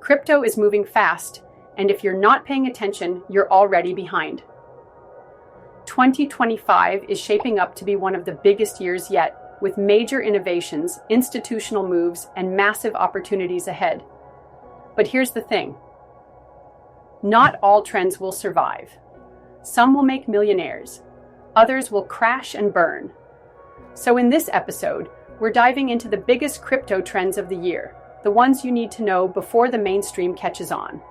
Crypto is moving fast, and if you're not paying attention, you're already behind. 2025 is shaping up to be one of the biggest years yet, with major innovations, institutional moves, and massive opportunities ahead. But here's the thing. Not all trends will survive. Some will make millionaires. Others will crash and burn. So in this episode, we're diving into the biggest crypto trends of the year, the ones you need to know before the mainstream catches on.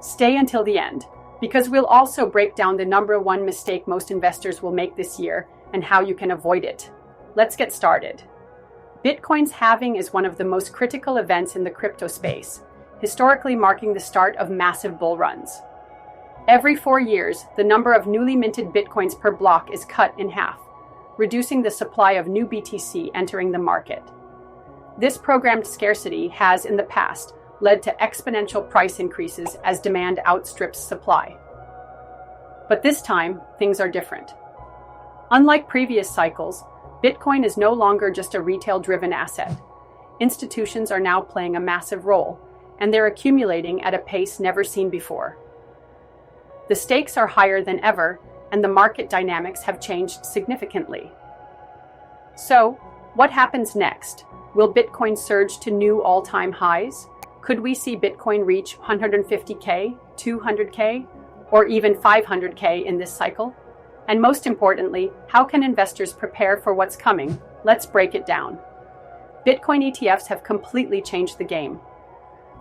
Stay until the end, because we'll also break down the number one mistake most investors will make this year and how you can avoid it. Let's get started. Bitcoin's halving is one of the most critical events in the crypto space, historically marking the start of massive bull runs. Every 4 years, the number of newly minted Bitcoins per block is cut in half, reducing the supply of new BTC entering the market. This programmed scarcity has, in the past, led to exponential price increases as demand outstrips supply. But this time, things are different. Unlike previous cycles, Bitcoin is no longer just a retail-driven asset. Institutions are now playing a massive role, and they're accumulating at a pace never seen before. The stakes are higher than ever, and the market dynamics have changed significantly. So, what happens next? Will Bitcoin surge to new all-time highs? Could we see Bitcoin reach 150K, 200K, or even 500K in this cycle? And most importantly, how can investors prepare for what's coming? Let's break it down. Bitcoin ETFs have completely changed the game.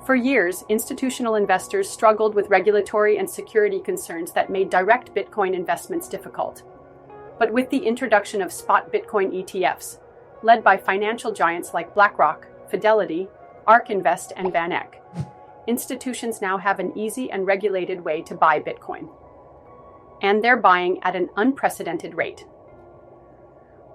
For years, institutional investors struggled with regulatory and security concerns that made direct Bitcoin investments difficult. But with the introduction of spot Bitcoin ETFs, led by financial giants like BlackRock, Fidelity, ARK Invest, and VanEck, institutions now have an easy and regulated way to buy Bitcoin. And they're buying at an unprecedented rate.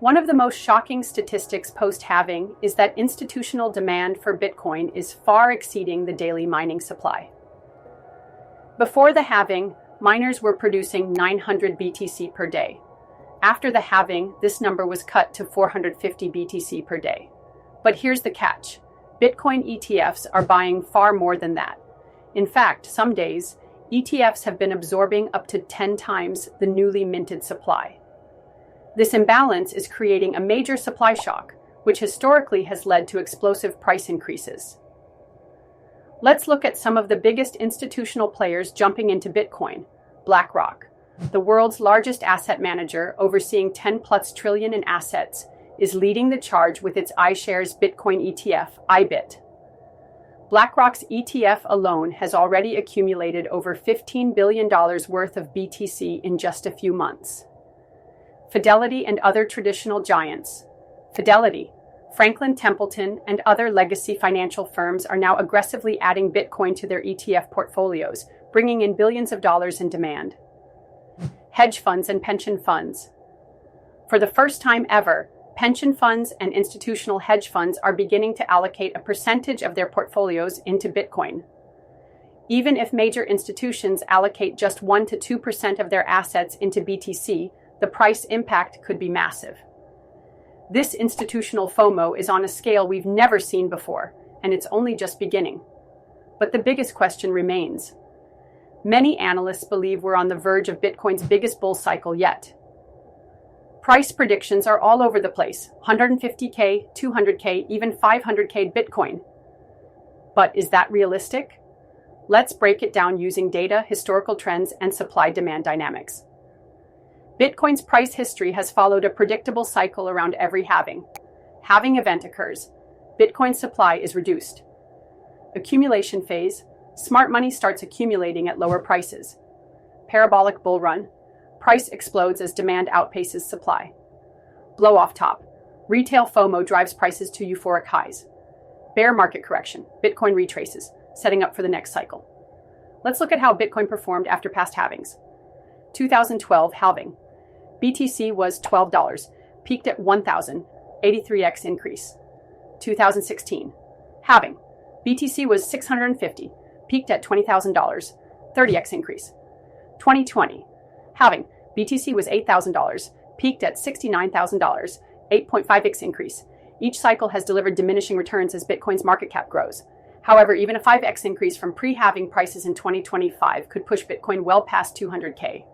One of the most shocking statistics post-halving is that institutional demand for Bitcoin is far exceeding the daily mining supply. Before the halving, miners were producing 900 BTC per day. After the halving, this number was cut to 450 BTC per day. But here's the catch. Bitcoin ETFs are buying far more than that. In fact, some days, ETFs have been absorbing up to 10 times the newly minted supply. This imbalance is creating a major supply shock, which historically has led to explosive price increases. Let's look at some of the biggest institutional players jumping into Bitcoin. BlackRock, the world's largest asset manager overseeing 10+ trillion in assets, is leading the charge with its iShares Bitcoin ETF, IBIT. BlackRock's ETF alone has already accumulated over $15 billion worth of BTC in just a few months. Fidelity and other traditional giants. Fidelity, Franklin Templeton, and other legacy financial firms are now aggressively adding Bitcoin to their ETF portfolios, bringing in billions of dollars in demand. Hedge funds and pension funds. For the first time ever, pension funds and institutional hedge funds are beginning to allocate a percentage of their portfolios into Bitcoin. Even if major institutions allocate just 1 to 2% of their assets into BTC, the price impact could be massive. This institutional FOMO is on a scale we've never seen before, and it's only just beginning. But the biggest question remains. Many analysts believe we're on the verge of Bitcoin's biggest bull cycle yet. Price predictions are all over the place, 150K, 200K, even 500K Bitcoin. But is that realistic? Let's break it down using data, historical trends, and supply-demand dynamics. Bitcoin's price history has followed a predictable cycle around every halving. Halving event occurs. Bitcoin supply is reduced. Accumulation phase. Smart money starts accumulating at lower prices. Parabolic bull run. Price explodes as demand outpaces supply. Blow off top. Retail FOMO drives prices to euphoric highs. Bear market correction. Bitcoin retraces, setting up for the next cycle. Let's look at how Bitcoin performed after past halvings. 2012 halving. BTC was $12, peaked at $1,000, 83x increase. 2016 halving. BTC was $650, peaked at $20,000, 30x increase. 2020 halving. BTC was $8,000, peaked at $69,000, 8.5x increase. Each cycle has delivered diminishing returns as Bitcoin's market cap grows. However, even a 5x increase from pre-halving prices in 2025 could push Bitcoin well past 200K.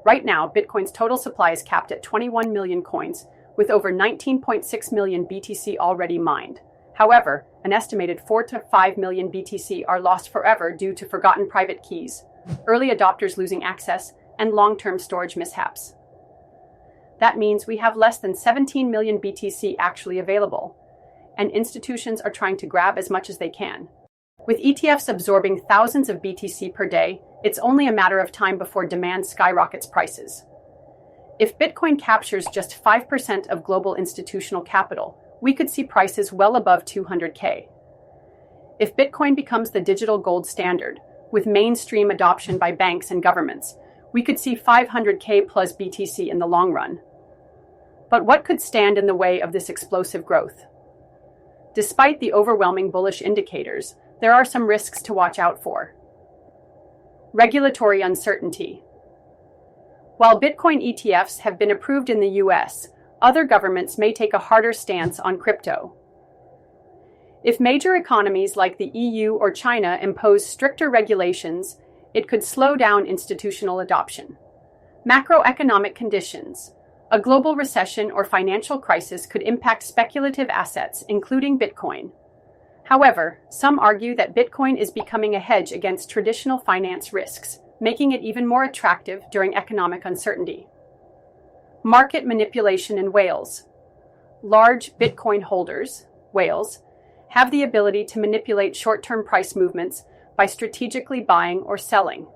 Right now, Bitcoin's total supply is capped at 21 million coins, with over 19.6 million BTC already mined. However, an estimated 4 to 5 million BTC are lost forever due to forgotten private keys, early adopters losing access, and long-term storage mishaps. That means we have less than 17 million BTC actually available, and institutions are trying to grab as much as they can. With ETFs absorbing thousands of BTC per day, it's only a matter of time before demand skyrockets prices. If Bitcoin captures just 5% of global institutional capital, we could see prices well above 200K. If Bitcoin becomes the digital gold standard, with mainstream adoption by banks and governments, we could see 500K plus BTC in the long run. But what could stand in the way of this explosive growth? Despite the overwhelming bullish indicators, there are some risks to watch out for. Regulatory uncertainty. While Bitcoin ETFs have been approved in the US, other governments may take a harder stance on crypto. If major economies like the EU or China impose stricter regulations, it could slow down institutional adoption. Macroeconomic conditions. A global recession or financial crisis could impact speculative assets, including Bitcoin. However, some argue that Bitcoin is becoming a hedge against traditional finance risks, making it even more attractive during economic uncertainty. Market manipulation in whales. Large Bitcoin holders, whales, have the ability to manipulate short-term price movements by strategically buying or selling.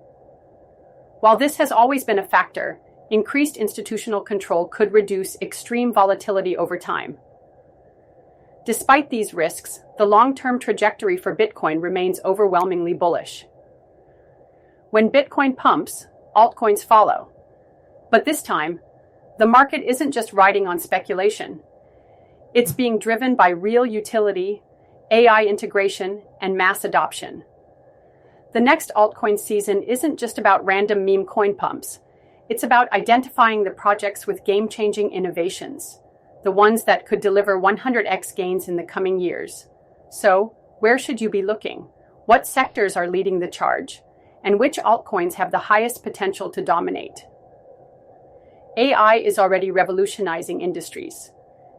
While this has always been a factor, increased institutional control could reduce extreme volatility over time. Despite these risks, the long-term trajectory for Bitcoin remains overwhelmingly bullish. When Bitcoin pumps, altcoins follow. But this time, the market isn't just riding on speculation. It's being driven by real utility, AI integration, and mass adoption. The next altcoin season isn't just about random meme coin pumps. It's about identifying the projects with game-changing innovations, the ones that could deliver 100x gains in the coming years. So, where should you be looking? What sectors are leading the charge? And which altcoins have the highest potential to dominate? AI is already revolutionizing industries.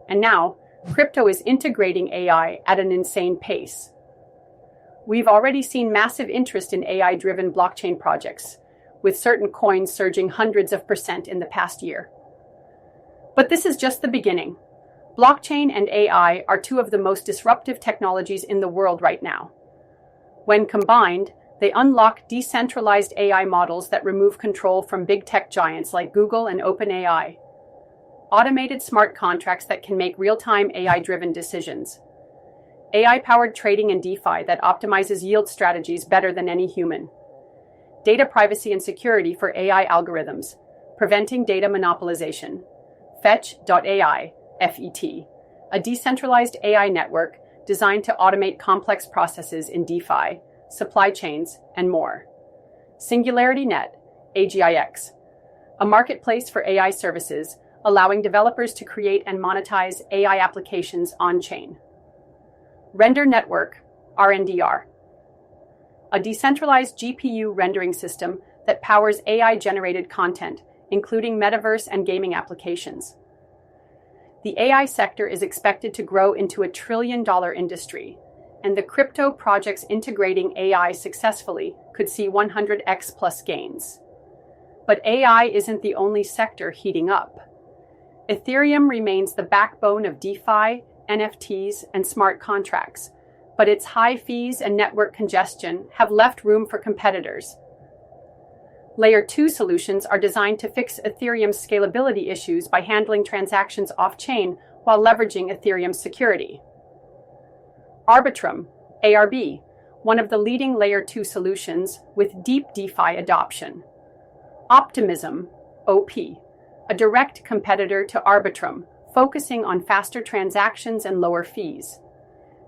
And now, crypto is integrating AI at an insane pace. We've already seen massive interest in AI-driven blockchain projects, with certain coins surging hundreds of % in the past year. But this is just the beginning. Blockchain and AI are two of the most disruptive technologies in the world right now. When combined, they unlock decentralized AI models that remove control from big tech giants like Google and OpenAI. Automated smart contracts that can make real-time AI-driven decisions. AI-powered trading and DeFi that optimizes yield strategies better than any human. Data privacy and security for AI algorithms, preventing data monopolization. Fetch.ai, FET, a decentralized AI network designed to automate complex processes in DeFi, supply chains, and more. SingularityNet, AGIX, a marketplace for AI services allowing developers to create and monetize AI applications on-chain. Render Network, RNDR, a decentralized GPU rendering system that powers AI-generated content, including metaverse and gaming applications. The AI sector is expected to grow into a $1 trillion industry, and the crypto projects integrating AI successfully could see 100x plus gains. But AI isn't the only sector heating up. Ethereum remains the backbone of DeFi, NFTs, and smart contracts, but its high fees and network congestion have left room for competitors. Layer 2 solutions are designed to fix Ethereum's scalability issues by handling transactions off-chain while leveraging Ethereum's security. Arbitrum, ARB, one of the leading Layer 2 solutions with deep DeFi adoption. Optimism, OP, a direct competitor to Arbitrum, focusing on faster transactions and lower fees.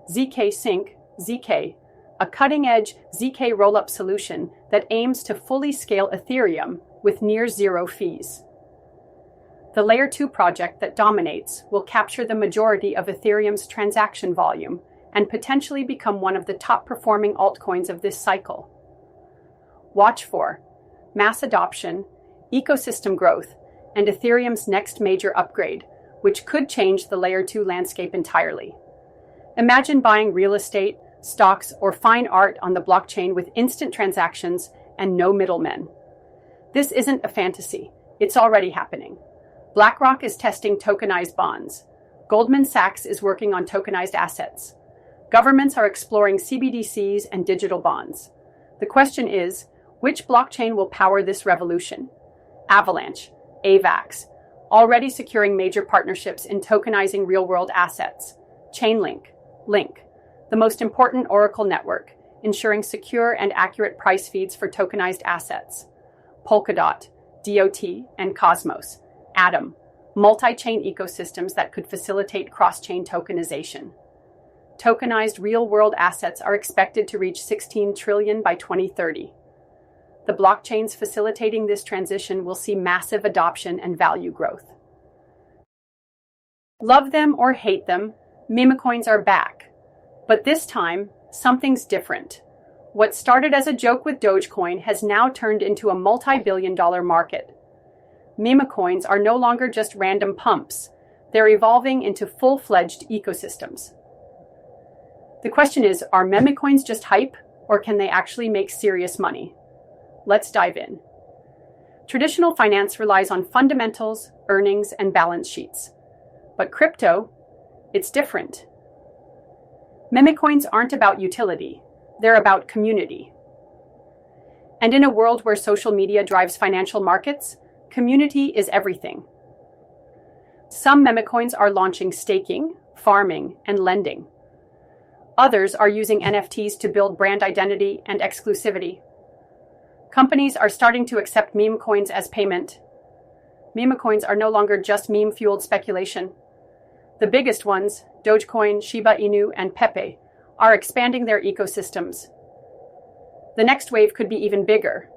ZK Sync, ZK, a cutting-edge ZK rollup solution that aims to fully scale Ethereum with near-zero fees. The Layer 2 project that dominates will capture the majority of Ethereum's transaction volume and potentially become one of the top-performing altcoins of this cycle. Watch for mass adoption, ecosystem growth, and Ethereum's next major upgrade, which could change the Layer 2 landscape entirely. Imagine buying real estate, stocks, or fine art on the blockchain with instant transactions and no middlemen. This isn't a fantasy. It's already happening. BlackRock is testing tokenized bonds. Goldman Sachs is working on tokenized assets. Governments are exploring CBDCs and digital bonds. The question is, which blockchain will power this revolution? Avalanche, AVAX, already securing major partnerships in tokenizing real-world assets. Chainlink, Link, the most important Oracle network, ensuring secure and accurate price feeds for tokenized assets. Polkadot, DOT, and Cosmos, Atom, multi-chain ecosystems that could facilitate cross-chain tokenization. Tokenized real-world assets are expected to reach $16 trillion by 2030. The blockchains facilitating this transition will see massive adoption and value growth. Love them or hate them, meme coins are back. But this time, something's different. What started as a joke with Dogecoin has now turned into a multi-billion-dollar market. Meme coins are no longer just random pumps. They're evolving into full-fledged ecosystems. The question is, are meme coins just hype, or can they actually make serious money? Let's dive in. Traditional finance relies on fundamentals, earnings, and balance sheets. But crypto, it's different. Meme coins aren't about utility. They're about community. And in a world where social media drives financial markets, community is everything. Some meme coins are launching staking, farming, and lending. Others are using NFTs to build brand identity and exclusivity. Companies are starting to accept meme coins as payment. Meme coins are no longer just meme-fueled speculation. The biggest ones, Dogecoin, Shiba Inu, and Pepe, are expanding their ecosystems. The next wave could be even bigger.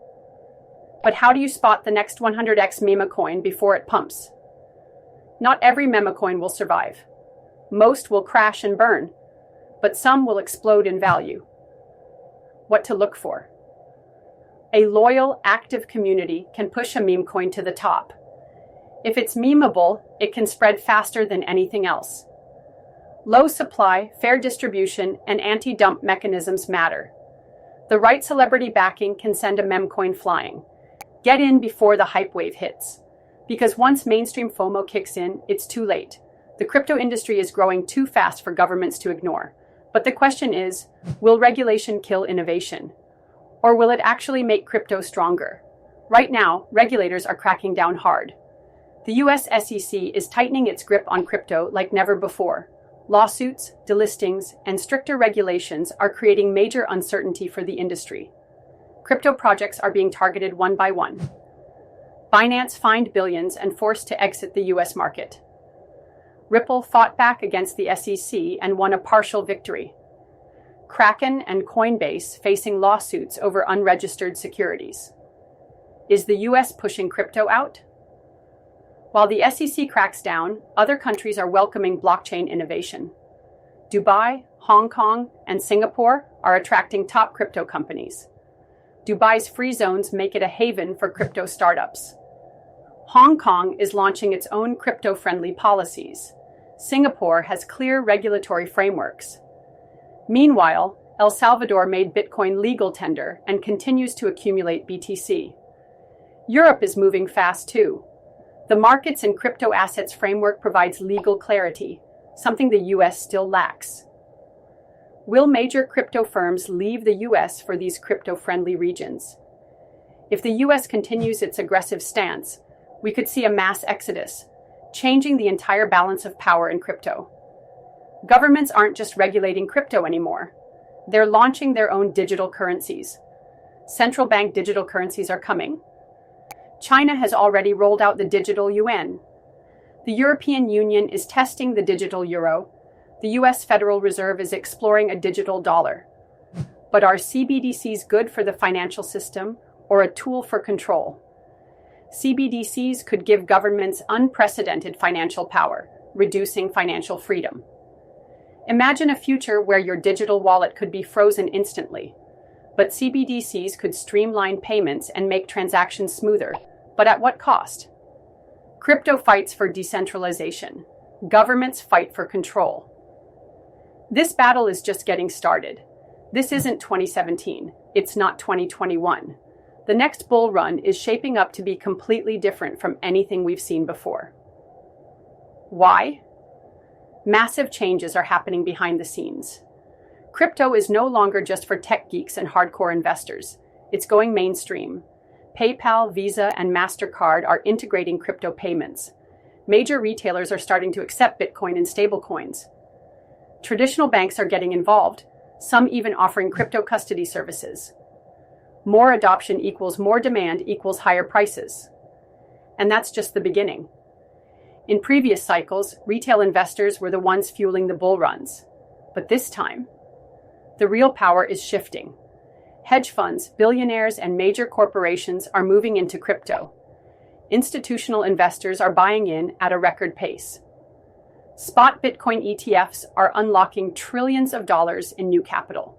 But how do you spot the next 100x meme coin before it pumps? Not every meme coin will survive. Most will crash and burn, but some will explode in value. What to look for? A loyal, active community can push a meme coin to the top. If it's memeable, it can spread faster than anything else. Low supply, fair distribution, and anti-dump mechanisms matter. The right celebrity backing can send a meme coin flying. Get in before the hype wave hits. Because once mainstream FOMO kicks in, it's too late. The crypto industry is growing too fast for governments to ignore. But the question is, will regulation kill innovation? Or will it actually make crypto stronger? Right now, regulators are cracking down hard. The US SEC is tightening its grip on crypto like never before. Lawsuits, delistings, and stricter regulations are creating major uncertainty for the industry. Crypto projects are being targeted one by one. Binance fined billions and forced to exit the US market. Ripple fought back against the SEC and won a partial victory. Kraken and Coinbase facing lawsuits over unregistered securities. Is the US pushing crypto out? While the SEC cracks down, other countries are welcoming blockchain innovation. Dubai, Hong Kong, and Singapore are attracting top crypto companies. Dubai's free zones make it a haven for crypto startups. Hong Kong is launching its own crypto-friendly policies. Singapore has clear regulatory frameworks. Meanwhile, El Salvador made Bitcoin legal tender and continues to accumulate BTC. Europe is moving fast too. The Markets in Crypto Assets framework provides legal clarity, something the US still lacks. Will major crypto firms leave the US for these crypto-friendly regions? If the US continues its aggressive stance, we could see a mass exodus, changing the entire balance of power in crypto. Governments aren't just regulating crypto anymore. They're launching their own digital currencies. Central bank digital currencies are coming. China has already rolled out the digital yuan. The European Union is testing the digital euro. The US Federal Reserve is exploring a digital dollar. But are CBDCs good for the financial system or a tool for control? CBDCs could give governments unprecedented financial power, reducing financial freedom. Imagine a future where your digital wallet could be frozen instantly, but CBDCs could streamline payments and make transactions smoother. But at what cost? Crypto fights for decentralization. Governments fight for control. This battle is just getting started. This isn't 2017. It's not 2021. The next bull run is shaping up to be completely different from anything we've seen before. Why? Massive changes are happening behind the scenes. Crypto is no longer just for tech geeks and hardcore investors. It's going mainstream. PayPal, Visa, and MasterCard are integrating crypto payments. Major retailers are starting to accept Bitcoin and stablecoins. Traditional banks are getting involved, some even offering crypto custody services. More adoption equals more demand equals higher prices. And that's just the beginning. In previous cycles, retail investors were the ones fueling the bull runs. But this time, the real power is shifting. Hedge funds, billionaires, and major corporations are moving into crypto. Institutional investors are buying in at a record pace. Spot Bitcoin ETFs are unlocking trillions of dollars in new capital.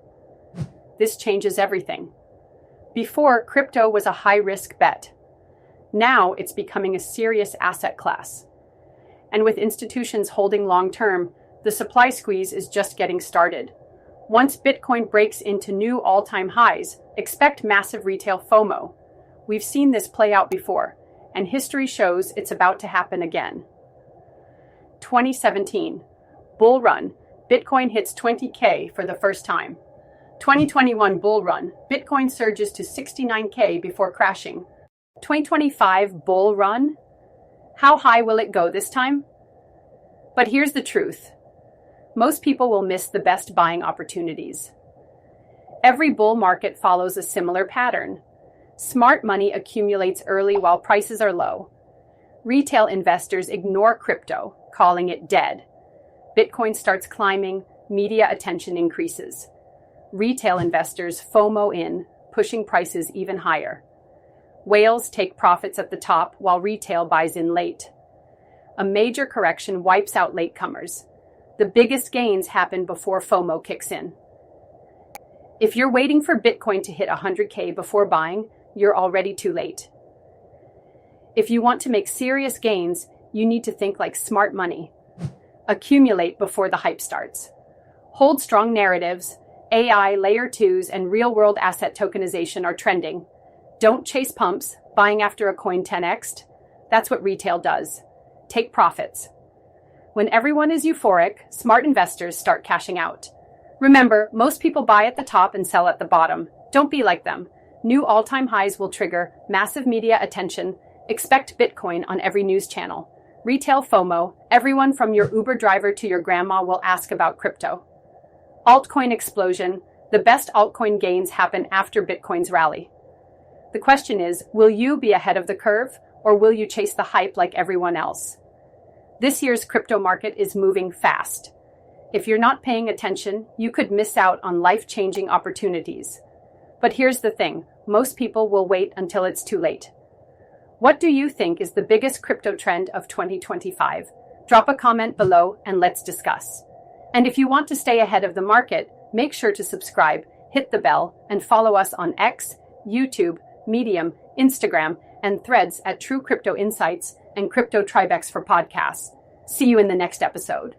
This changes everything. Before, crypto was a high-risk bet. Now it's becoming a serious asset class. And with institutions holding long-term, the supply squeeze is just getting started. Once Bitcoin breaks into new all-time highs, expect massive retail FOMO. We've seen this play out before, and history shows it's about to happen again. 2017, bull run, Bitcoin hits 20K for the first time. 2021 bull run, Bitcoin surges to 69K before crashing. 2025 bull run? How high will it go this time? But here's the truth. Most people will miss the best buying opportunities. Every bull market follows a similar pattern. Smart money accumulates early while prices are low. Retail investors ignore crypto, calling it dead. Bitcoin starts climbing, media attention increases. Retail investors FOMO in, pushing prices even higher. Whales take profits at the top while retail buys in late. A major correction wipes out latecomers. The biggest gains happen before FOMO kicks in. If you're waiting for Bitcoin to hit 100K before buying, you're already too late. If you want to make serious gains, you need to think like smart money. Accumulate before the hype starts. Hold strong narratives. AI, layer 2s, and real-world asset tokenization are trending. Don't chase pumps, buying after a coin 10x'd. That's what retail does. Take profits. When everyone is euphoric, smart investors start cashing out. Remember, most people buy at the top and sell at the bottom. Don't be like them. New all-time highs will trigger massive media attention. Expect Bitcoin on every news channel. Retail FOMO, everyone from your Uber driver to your grandma will ask about crypto. Altcoin explosion, the best altcoin gains happen after Bitcoin's rally. The question is, will you be ahead of the curve, or will you chase the hype like everyone else? This year's crypto market is moving fast. If you're not paying attention, you could miss out on life-changing opportunities. But here's the thing, most people will wait until it's too late. What do you think is the biggest crypto trend of 2025? Drop a comment below and let's discuss. And if you want to stay ahead of the market, make sure to subscribe, hit the bell, and follow us on X, YouTube, Medium, Instagram, and Threads at True Crypto Insights and Crypto Tribex for podcasts. See you in the next episode.